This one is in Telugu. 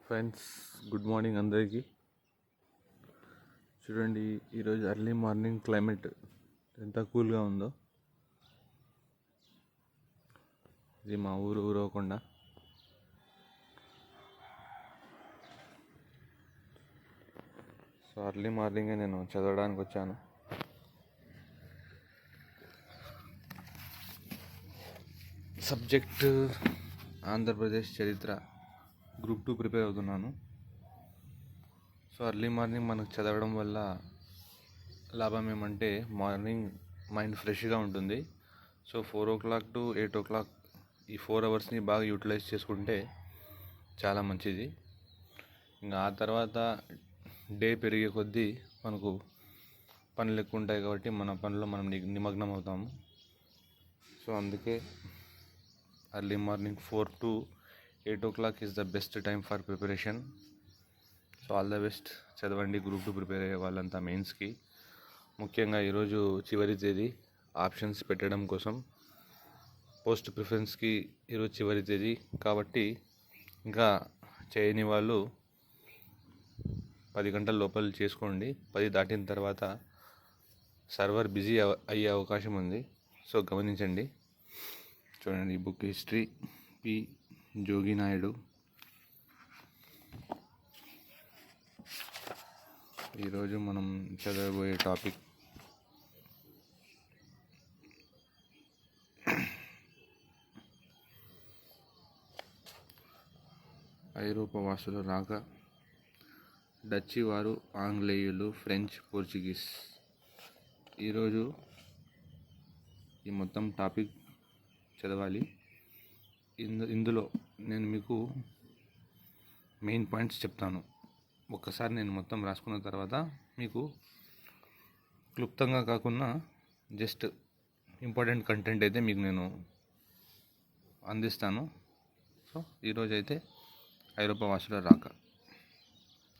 ఫ్రెండ్స్, గుడ్ మార్నింగ్ అందరికీ. చూడండి, ఈరోజు ఎర్లీ మార్నింగ్ క్లైమేట్ ఎంత కూల్గా ఉందో. ఇది మా ఊరు ఊరవకొండ. సో ఎర్లీ మార్నింగే నేను చదవడానికి వచ్చాను. సబ్జెక్ట్ ఆంధ్రప్రదేశ్ చరిత్ర, గ్రూప్ 2 ప్రిపేర్ అవుతున్నాను. సో ఎర్లీ మార్నింగ్ మనకు చదవడం వల్ల లాభం ఏమంటే మార్నింగ్ మైండ్ ఫ్రెష్గా ఉంటుంది. సో 4 o'clock to 8 o'clock ఈ 4 hours బాగా యూటిలైజ్ చేసుకుంటే చాలా మంచిది. ఇంకా ఆ తర్వాత డే పెరిగే కొద్దీ మనకు పనులు ఎక్కువ ఉంటాయి కాబట్టి మన పనిలో మనం నిమగ్నం అవుతాము. సో అందుకే early morning 4 to 8 o'clock is the best time for preparation. So all the best. చదవండి, గ్రూప్ 2 ప్రిపేర్ అయ్యే వాళ్ళంతా మెయిన్స్కి. ముఖ్యంగా ఈరోజు చివరి తేదీ ఆప్షన్స్ పెట్టడం కోసం. పోస్ట్ ప్రిఫరెన్స్కి ఈరోజు చివరి తేదీ కాబట్టి ఇంకా చేయని వాళ్ళు 10 గంటల లోపల చేసుకోండి. 10 దాటిన తర్వాత సర్వర్ బిజీ అయ్యే అవకాశం ఉంది. సో గమనించండి. చూడండి, ఈ బుక్ హిస్టరీ పి జోగి నాయుడు. ఈరోజు మనం చదవబోయే టాపిక్ ఐరోపా వాసుల రాక, డచ్చి వారు, ఆంగ్లేయులు, ఫ్రెంచ్, పోర్చుగీస్. ఈరోజు ఈ మొత్తం టాపిక్ చదవాలి. ఇందులో నేను మీకు మెయిన్ పాయింట్స్ చెప్తాను. ఒక్కసారి నేను మొత్తం రాసుకున్న తర్వాత మీకు క్లుప్తంగా కాకుండా జస్ట్ ఇంపార్టెంట్ కంటెంట్ అయితే మీకు నేను అందిస్తాను. సో ఈరోజు అయితే ఐరోపా వాసుల రాక.